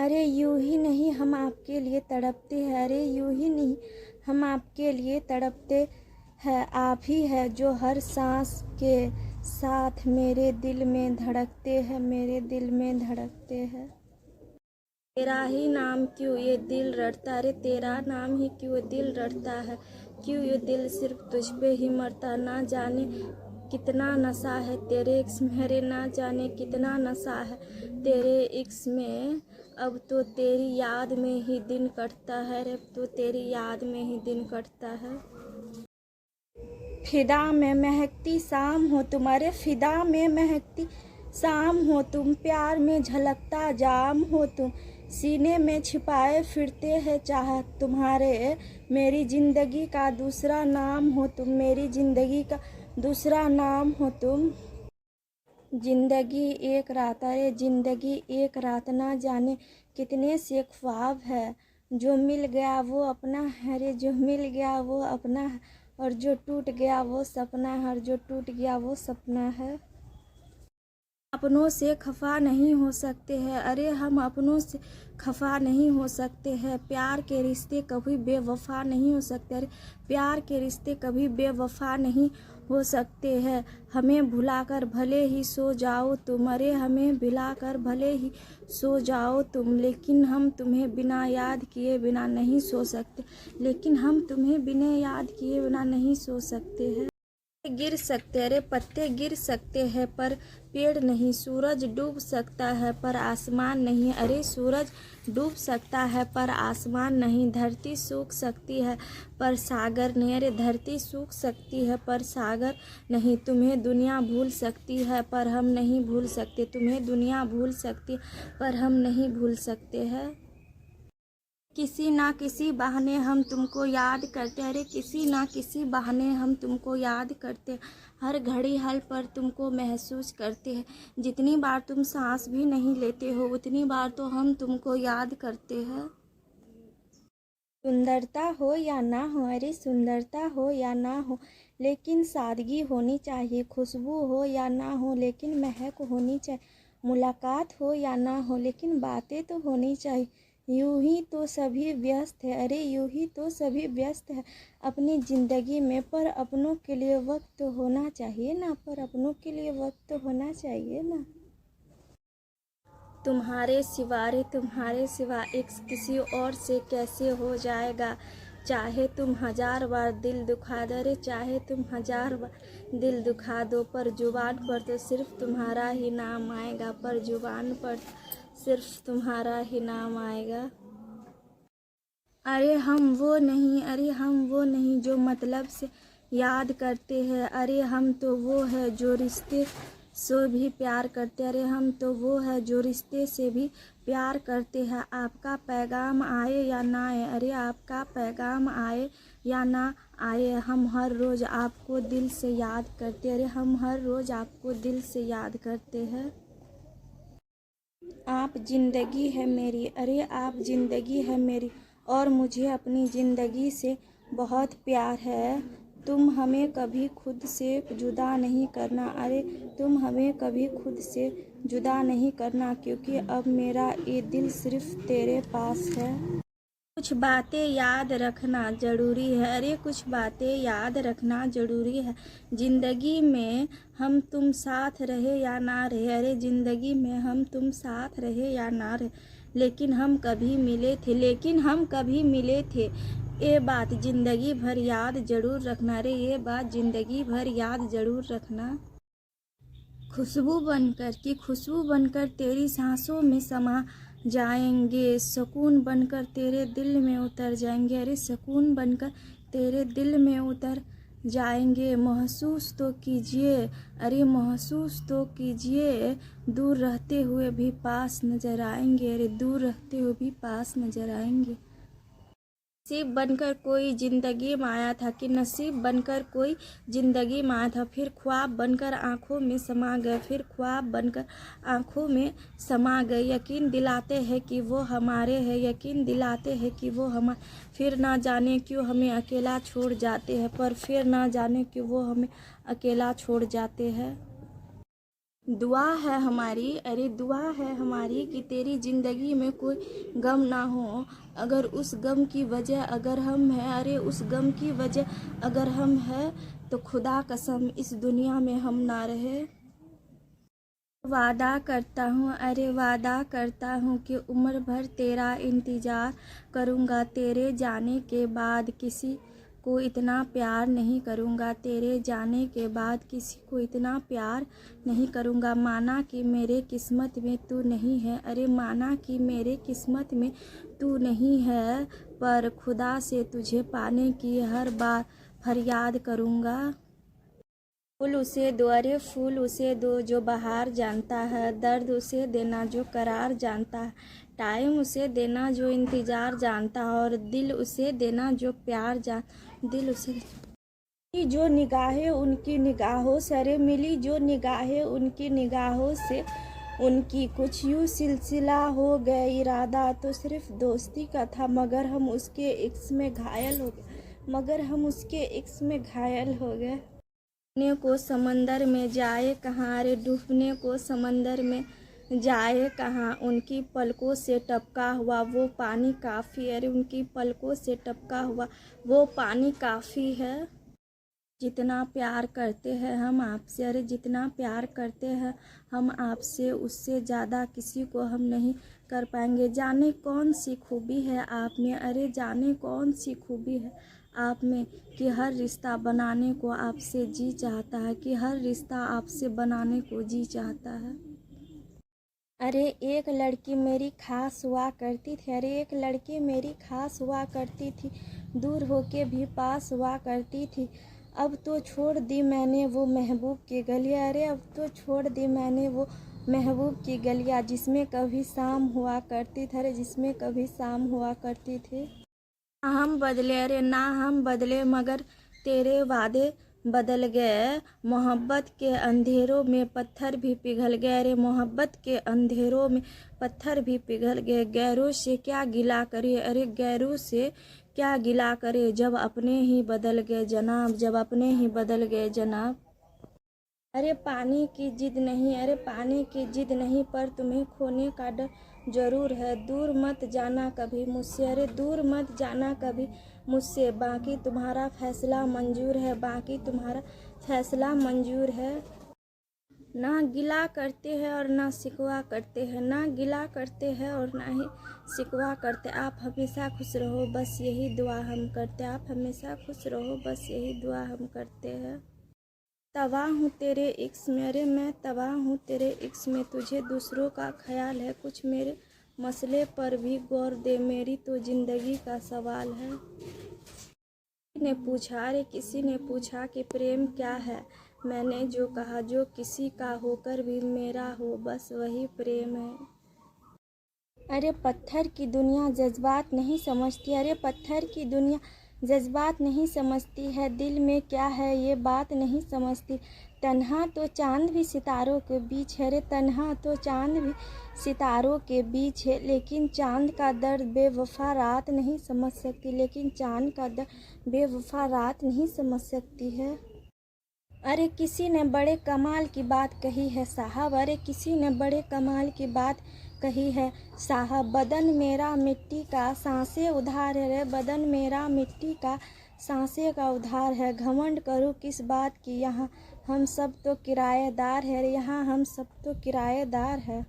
अरे यूं ही नहीं हम आपके लिए तड़पते हैं, अरे यूं ही नहीं हम आपके लिए तड़पते हैं। आप ही है जो हर सांस के साथ मेरे दिल में धड़कते हैं, मेरे दिल में धड़कते हैं। तेरा ही नाम क्यों ये दिल रटता, अरे तेरा नाम ही क्यों ये दिल रटता है। क्यों ये दिल सिर्फ तुझ पे ही मरता, ना जाने कितना नशा है तेरे इश्क में, अरे ना जाने कितना नशा है तेरे इश्क में। अब तो तेरी याद में ही दिन कटता है रे, अब तो तेरी याद में ही दिन कटता है। फिदा में महकती शाम हो तुम, अरे फिदा में महकती शाम हो तुम, प्यार में झलकता जाम हो तुम, सीने में छिपाए फिरते हैं चाहत तुम्हारे। मेरी जिंदगी का दूसरा नाम हो तुम, मेरी जिंदगी का दूसरा नाम हो तुम। जिंदगी एक रात, अरे जिंदगी एक रात, ना जाने कितने से ख्वाब है। जो मिल गया वो अपना है रे, जो मिल गया वो अपना है, और जो टूट गया वो सपना है, और जो टूट गया वो सपना है। अपनों से खफा नहीं हो सकते हैं, अरे हम अपनों से खफा नहीं हो सकते हैं। प्यार के रिश्ते कभी बेवफा नहीं हो सकते, अरे प्यार के रिश्ते कभी बेवफा नहीं हो सकते हैं। हमें भुलाकर भले ही सो जाओ तुम, अरे हमें भुलाकर भले ही सो जाओ तुम, लेकिन हम तुम्हें बिना याद किए बिना नहीं सो सकते, लेकिन हम तुम्हें बिना याद किए बिना नहीं सो सकते हैं। गिर सकते, अरे पत्ते गिर सकते हैं पर पेड़ नहीं, सूरज डूब सकता है पर आसमान नहीं, अरे सूरज डूब सकता है पर आसमान नहीं। धरती सूख सकती है पर सागर नहीं, अरे धरती सूख सकती है पर सागर नहीं। तुम्हें दुनिया भूल सकती है पर हम नहीं भूल सकते, तुम्हें दुनिया भूल सकती पर हम नहीं भूल सकते हैं। किसी ना किसी बहाने हम तुमको याद करते, अरे किसी ना किसी बहाने हम तुमको याद करते, हर घड़ी हर पर तुमको महसूस करते हैं। जितनी बार तुम सांस भी नहीं लेते हो उतनी बार तो हम तुमको याद करते हैं। सुंदरता हो या ना हो, अरे सुंदरता हो या ना हो, लेकिन सादगी होनी चाहिए। खुशबू हो या ना हो लेकिन महक होनी चाहिए। मुलाकात हो या ना हो लेकिन बातें तो होनी चाहिए। यूं ही तो सभी व्यस्त है, अरे यूं ही तो सभी व्यस्त है अपनी ज़िंदगी में, पर अपनों के लिए वक्त तो होना चाहिए ना, पर अपनों के लिए वक्त तो होना चाहिए ना। तुम्हारे सिवारे तुम्हारे सिवा एक किसी और से कैसे हो जाएगा। चाहे तुम हजार बार दिल दुखा दो, रे चाहे तुम हजार बार दिल दुखा दो, पर जुबान पर तो सिर्फ तुम्हारा ही नाम आएगा, पर जुबान पर सिर्फ तुम्हारा ही नाम आएगा। अरे हम वो नहीं, अरे हम वो नहीं जो मतलब से याद करते हैं, अरे हम तो वो है जो रिश्ते से भी प्यार करते, अरे हम तो वो है जो रिश्ते से भी प्यार करते हैं। आपका पैगाम आए या ना आए, अरे आपका पैगाम आए या ना आए, हम हर रोज़ आपको दिल से याद करते, अरे हम हर रोज़ आपको दिल से याद करते हैं। आप ज़िंदगी है मेरी, अरे आप ज़िंदगी है मेरी, और मुझे अपनी ज़िंदगी से बहुत प्यार है। तुम हमें कभी खुद से जुदा नहीं करना, अरे तुम हमें कभी खुद से जुदा नहीं करना, क्योंकि अब मेरा ये दिल सिर्फ तेरे पास है। कुछ बातें याद रखना ज़रूरी है, अरे कुछ बातें याद रखना ज़रूरी है। ज़िंदगी में हम तुम साथ रहे या ना रहे, अरे ज़िंदगी में हम तुम साथ रहे या ना रहे, लेकिन हम कभी मिले थे, लेकिन हम कभी मिले थे। ये बात ज़िंदगी भर याद ज़रूर रखना, अरे ये बात ज़िंदगी भर याद ज़रूर रखना। खुशबू बनकर की खुशबू बनकर तेरी सांसों में समा जाएंगे, सुकून बनकर तेरे दिल में उतर जाएंगे, अरे सुकून बनकर तेरे दिल में उतर जाएंगे। महसूस तो कीजिए, अरे महसूस तो कीजिए, दूर रहते हुए भी पास नजर आएंगे, अरे दूर रहते हुए भी पास नजर आएंगे। नसीब बनकर कोई ज़िंदगी में आया था, कि नसीब बनकर कोई ज़िंदगी में आया था, फिर ख्वाब बनकर आँखों में समा गए, फिर ख्वाब बनकर आँखों में समा गए। यकीन दिलाते हैं कि वो हमारे हैं, यकीन दिलाते हैं कि वो हमारे, फिर ना जाने क्यों हमें अकेला छोड़ जाते हैं, पर फिर ना जाने क्यों वो हमें अकेला छोड़ जाते हैं। दुआ है हमारी, अरे दुआ है हमारी कि तेरी ज़िंदगी में कोई गम ना हो। अगर उस गम की वजह अगर हम हैं, अरे उस गम की वजह अगर हम हैं तो खुदा कसम इस दुनिया में हम ना रहे। वादा करता हूँ, अरे वादा करता हूँ कि उम्र भर तेरा इंतज़ार करूँगा। तेरे जाने के बाद किसी को इतना प्यार नहीं करूँगा। तेरे जाने के बाद किसी को इतना प्यार नहीं करूँगा। माना कि मेरे किस्मत में तू नहीं है, अरे माना कि मेरे किस्मत में तू नहीं है, पर खुदा से तुझे पाने की हर बार फरियाद करूँगा। फूल उसे दो, अरे फूल उसे दो जो बाहर जानता है। दर्द उसे देना जो करार जानता है। टाइम उसे देना जो इंतज़ार जानता है। और दिल उसे देना जो प्यार दिल उसे मिली जो निगाहें उनकी निगाहों से, अरे मिली जो निगाहें उनकी निगाहों से, उनकी कुछ यूँ सिलसिला हो गए। इरादा तो सिर्फ दोस्ती का था, मगर हम उसके इश्क में घायल हो गए, मगर हम उसके इश्क में घायल हो गए। डूबने को समंदर में जाए कहाँ, अरे डूबने को समंदर में जाए कहाँ। उनकी पलकों से टपका हुआ वो पानी काफ़ी, अरे उनकी पलकों से टपका हुआ वो पानी काफ़ी है। जितना प्यार करते हैं हम आपसे, अरे जितना प्यार करते हैं हम आपसे, उससे ज़्यादा किसी को हम नहीं कर पाएंगे। जाने कौन सी खूबी है आप में, अरे जाने कौन सी खूबी है आप में कि हर रिश्ता बनाने को आपसे जी चाहता है, कि हर रिश्ता आपसे बनाने को जी चाहता है। अरे एक लड़की मेरी खास हुआ करती थी, अरे एक लड़की मेरी खास हुआ करती थी, दूर होके भी पास हुआ करती थी। अब तो छोड़ दी मैंने वो महबूब की गलियाँ, अरे अब तो छोड़ दी मैंने वो महबूब की गलियाँ, जिसमें कभी शाम हुआ करती थी, अरे जिसमें कभी शाम हुआ करती थी। ना हम बदले, अरे ना हम बदले, मगर तेरे वादे बदल गए। मोहब्बत के अंधेरों में पत्थर भी पिघल गए, अरे मोहब्बत के अंधेरों में पत्थर भी पिघल गए। गैरों से क्या गिला करे, अरे गैरों से क्या गिला करे, जब अपने ही बदल गए जनाब, जब अपने ही बदल गए जनाब। अरे पानी की जिद नहीं, अरे पानी की जिद नहीं, पर तुम्हें खोने का डर जरूर है। दूर मत जाना कभी मुझसे, अरे दूर मत जाना कभी मुझसे, बाकी तुम्हारा फैसला मंजूर है, बाकी तुम्हारा फैसला मंजूर है। ना गिला करते हैं और ना शिकवा करते हैं, ना गिला करते हैं और ना ही शिकवा करते। आप हमेशा खुश रहो बस यही दुआ हम करते, आप हमेशा खुश रहो बस यही दुआ हम करते हैं। तबाह हूँ तेरे इश्क में, अरे मैं तबाह हूँ तेरे इश्क में, तुझे दूसरों का ख्याल है, कुछ मेरे मसले पर भी गौर दे, मेरी तो ज़िंदगी का सवाल है। किसी ने पूछा, अरे किसी ने पूछा कि प्रेम क्या है, मैंने जो कहा जो किसी का होकर भी मेरा हो, बस वही प्रेम है। अरे पत्थर की दुनिया जज्बात नहीं समझती, अरे पत्थर की दुनिया जज्बात नहीं समझती है, दिल में क्या है ये बात नहीं समझती। तन्हा तो चांद भी सितारों के बीच है, अरे तन्हा तो चांद भी सितारों के बीच है, लेकिन चांद का दर्द बेवफा रात नहीं समझ सकती, लेकिन चांद का दर्द बेवफा रात नहीं समझ सकती है। अरे किसी ने बड़े कमाल की बात कही है साहब, अरे किसी ने बड़े कमाल की बात कही है साहब। बदन मेरा मिट्टी का सांसें उधार है रे, बदन मेरा मिट्टी का सांसें का उधार है। घमंड करूँ किस बात की, यहाँ हम सब तो किराएदार है, यहाँ हम सब तो किराएदार है।